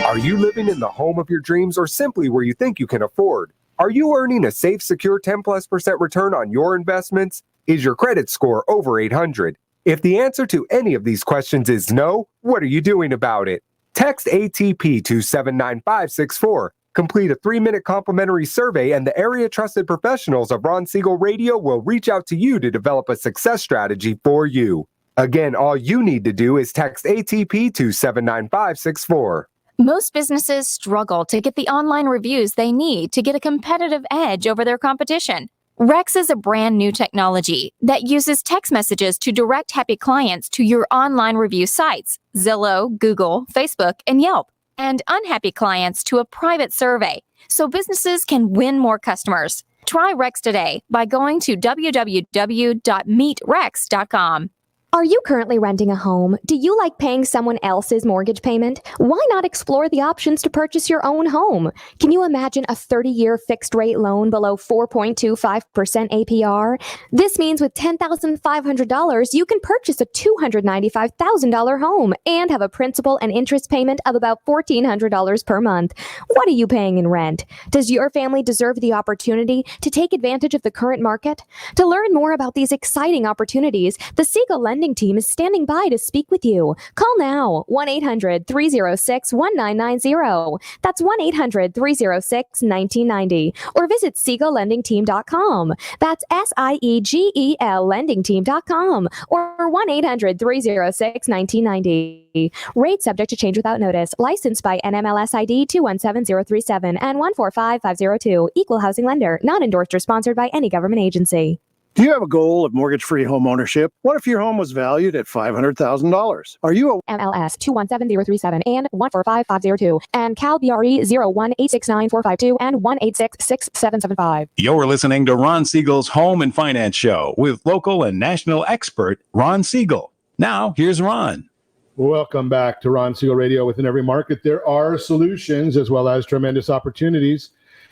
Are you living in the home of your dreams or simply where you think you can afford? Are you earning a safe, secure 10+% return on your investments? Is your credit score over 800? If the answer to any of these questions is no, what are you doing about it? Text ATP to 79564. Complete a 3-minute complimentary survey, and the area trusted professionals of Ron Siegel Radio will reach out to you to develop a success strategy for you. Again, all you need to do is text ATP to 79564. Most businesses struggle to get the online reviews they need to get a competitive edge over their competition. Rex is a brand new technology that uses text messages to direct happy clients to your online review sites, Zillow, Google, Facebook, and Yelp, and unhappy clients to a private survey, so businesses can win more customers. Try Rex today by going to www.meetrex.com. Are you currently renting a home? Do you like paying someone else's mortgage payment? Why not explore the options to purchase your own home? Can you imagine a 30-year fixed-rate loan below 4.25% APR? This means with $10,500, you can purchase a $295,000 home and have a principal and interest payment of about $1,400 per month. What are you paying in rent? Does your family deserve the opportunity to take advantage of the current market? To learn more about these exciting opportunities, the Siegel Lending team is standing by to speak with you. Call now, 1-800-306-1990. That's 1-800-306-1990. Or visit SiegelLendingTeam.com. That's SIEGEL LendingTeam.com. Or 1-800-306-1990. Rate subject to change without notice. Licensed by NMLS ID 217037 and 145502. Equal housing lender. Not endorsed or sponsored by any government agency. Do you have a goal of mortgage-free home ownership? What if your home was valued at $500,000? Are you a MLS 217037 and 145502 and Cal BRE 01869452 and 1866775. You're listening to Ron Siegel's Home and Finance Show with local and national expert Ron Siegel. Now, here's Ron. Welcome back to Ron Siegel Radio. Within every market, there are solutions as well as tremendous opportunities.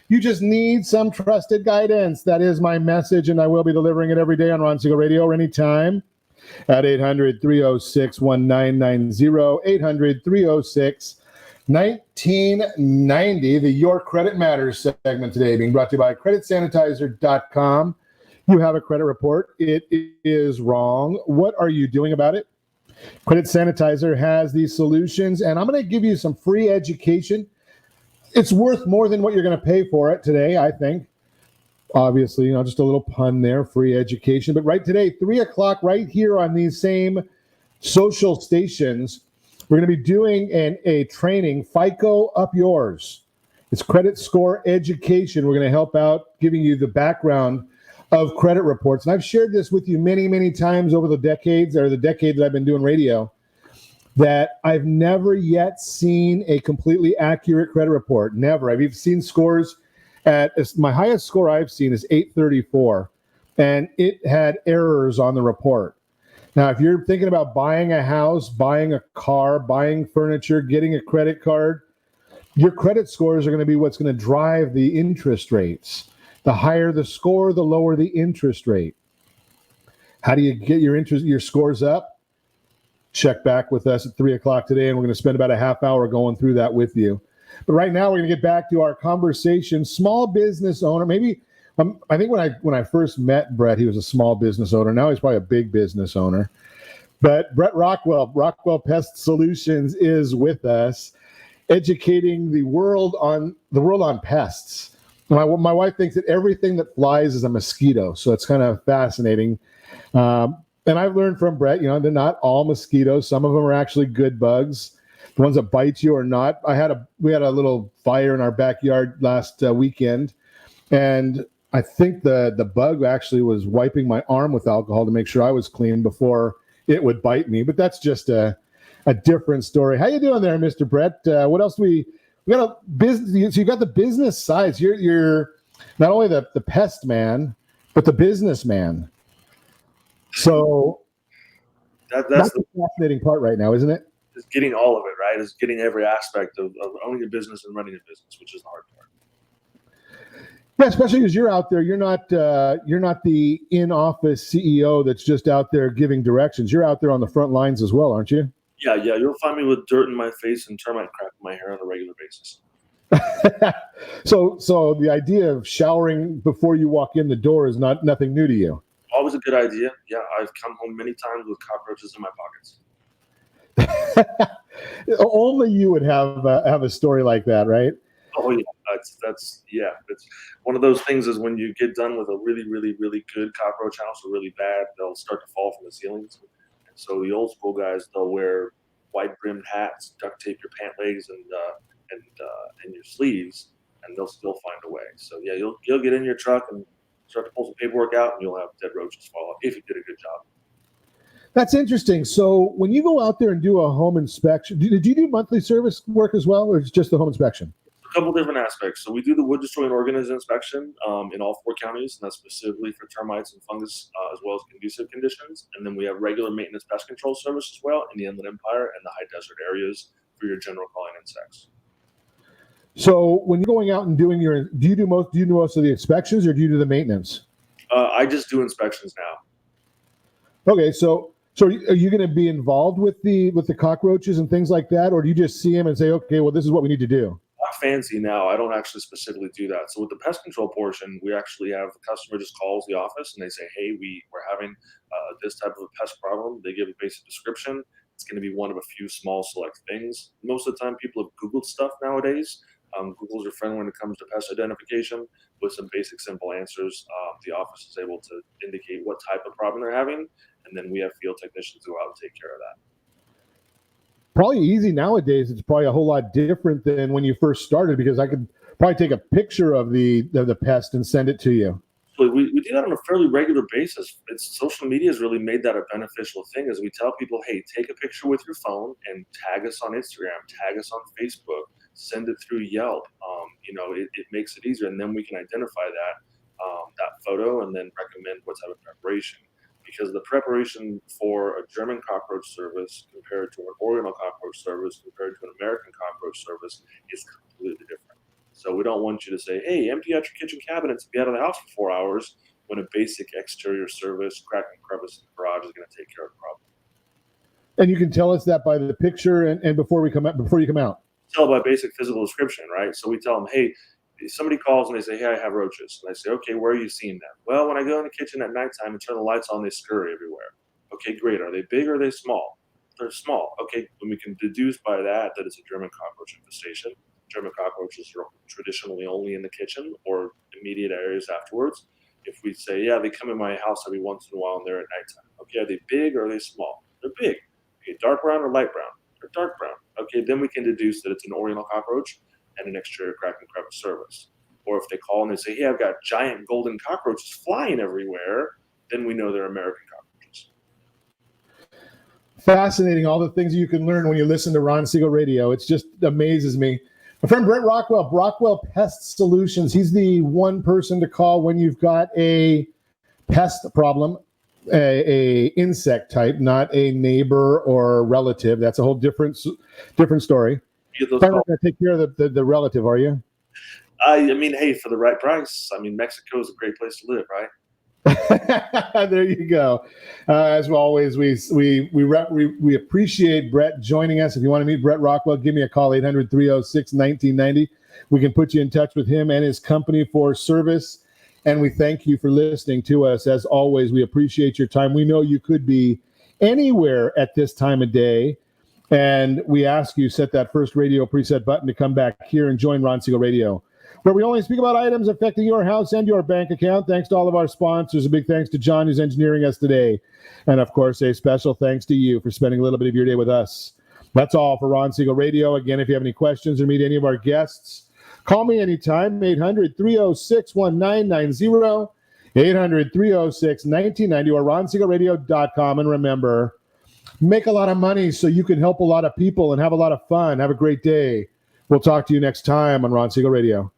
You just need some trusted guidance. That is my message, and I will be delivering it every day on Ron Siegel Radio or anytime at 800-306-1990, 800-306-1990. The Your Credit Matters segment today being brought to you by creditsanitizer.com. You have a credit report. It is wrong. What are you doing about it? Credit Sanitizer has these solutions, and I'm going to give you some free education. It's worth more than what you're going to pay for it today, I think. Obviously, just a little pun there, free education. But right today, 3 o'clock, right here on these same social stations, we're going to be doing a training, FICO Up Yours. It's credit score education. We're going to help out giving you the background of credit reports. And I've shared this with you many, many times over the decade that I've been doing radio, that I've never yet seen a completely accurate credit report. Never. I've even seen scores my highest score I've seen is 834, and it had errors on the report. Now, if you're thinking about buying a house, buying a car, buying furniture, getting a credit card, your credit scores are going to be what's going to drive the interest rates. The higher the score, the lower the interest rate. How do you get your scores up? Check back with us at 3 o'clock today, and we're going to spend about a half hour going through that with you. But right now, we're going to get back to our conversation. Small business owner, maybe. I think when I first met Brett, he was a small business owner. Now he's probably a big business owner. But Brett Rockwell Pest Solutions, is with us, educating the world on pests. My wife thinks that everything that flies is a mosquito, so it's kind of fascinating. And I've learned from Brett, they're not all mosquitoes. Some of them are actually good bugs. The ones that bite you are not. We had a little fire in our backyard last weekend, and I think the bug actually was wiping my arm with alcohol to make sure I was clean before it would bite me. But that's just a different story. How you doing there, Mr. Brett? What else we got a business? So you got the business sides. You're not only the pest man, but the businessman. So that's the fascinating part right now, isn't it? Is getting all of it, right? Is getting every aspect of owning a business and running a business, which is the hard part. Yeah, especially as you're out there, you're not the in-office CEO that's just out there giving directions. You're out there on the front lines as well, aren't you? Yeah. You'll find me with dirt in my face and termite crap in my hair on a regular basis. So the idea of showering before you walk in the door is nothing new to you. Always a good idea. Yeah, I've come home many times with cockroaches in my pockets. Only you would have a story like that, right? Oh yeah, that's It's one of those things. Is when you get done with a really, really, really good cockroach house, or really bad, they'll start to fall from the ceilings. And so the old school guys, they'll wear wide brimmed hats, duct tape your pant legs and your sleeves, and they'll still find a way. So yeah, you'll get in your truck and start to pull some paperwork out, and you'll have dead roaches fall off if you did a good job. That's interesting. So when you go out there and do a home inspection, did you do monthly service work as well, or just the home inspection? A couple different aspects. So we do the wood destroy and organism inspection in all 4 counties, and that's specifically for termites and fungus, as well as conducive conditions. And then we have regular maintenance pest control service as well in the Inland Empire and the high desert areas for your general calling insects. So when you're going out and doing do you do most of the inspections, or do you do the maintenance? I just do inspections now. Okay, so are you going to be involved with the cockroaches and things like that, or do you just see them and say, okay, well, this is what we need to do? Fancy now. I don't actually specifically do that. So with the pest control portion, we actually have the customer just calls the office and they say, hey, we're having this type of a pest problem. They give a basic description. It's going to be one of a few small select things. Most of the time people have Googled stuff nowadays. Google's your friend when it comes to pest identification. With some basic simple answers, the office is able to indicate what type of problem they're having, and then we have field technicians go out and take care of that. Probably easy nowadays. It's probably a whole lot different than when you first started, because I could probably take a picture of the pest and send it to you. Absolutely. We do that on a fairly regular basis. Social media has really made that a beneficial thing as we tell people, hey, take a picture with your phone and tag us on Instagram, tag us on Facebook, send it through Yelp. It makes it easier, and then we can identify that photo and then recommend what type of preparation. Because the preparation for a German cockroach service compared to an Oriental cockroach service compared to an American cockroach service is completely different. So we don't want you to say, hey, empty out your kitchen cabinets and be out of the house for 4 hours when a basic exterior service, crack and crevice in the garage is going to take care of the problem. And you can tell us that by the picture and before you come out. Tell by basic physical description, right? So we tell them, hey, somebody calls and they say, hey, I have roaches. And I say, okay, where are you seeing them? Well, when I go in the kitchen at nightroom and turn the lights on, they scurry everywhere. Okay, great. Are they big or are they small? They're small. Okay, and we can deduce by that it's a German cockroach infestation. German cockroaches are traditionally only in the kitchen or immediate areas afterwards. If we say, yeah, they come in my house every once in a while and they're at nighttime. Okay, are they big or are they small? They're big. Okay, dark brown or light brown? They're dark brown. Okay, then we can deduce that it's an Oriental cockroach and an exterior crack and crevice service. Or if they call and they say, hey, I've got giant golden cockroaches flying everywhere, then we know they're American cockroaches. Fascinating, all the things you can learn when you listen to Ron Siegel Radio. It just amazes me. My friend Brett Rockwell Pest Solutions. He's the one person to call when you've got a pest problem, a insect type, not a neighbor or relative. That's a whole different story. You're not going to take care of the relative, are you? I mean, hey, for the right price. I mean, Mexico is a great place to live, right? There you go. As always, we appreciate Brett joining us. If you want to meet Brett Rockwell, give me a call, 800-306-1990. We can put you in touch with him and his company for service. And we thank you for listening to us. As always, we appreciate your time. We know you could be anywhere at this time of day. And we ask you set that first radio preset button to come back here and join Ron Siegel Radio, where we only speak about items affecting your house and your bank account. Thanks to all of our sponsors. A big thanks to John, who's engineering us today. And, of course, a special thanks to you for spending a little bit of your day with us. That's all for Ron Siegel Radio. Again, if you have any questions or meet any of our guests, call me anytime, 800-306-1990, 800-306-1990, or ronsiegelradio.com. And remember, make a lot of money so you can help a lot of people and have a lot of fun. Have a great day. We'll talk to you next time on Ron Siegel Radio.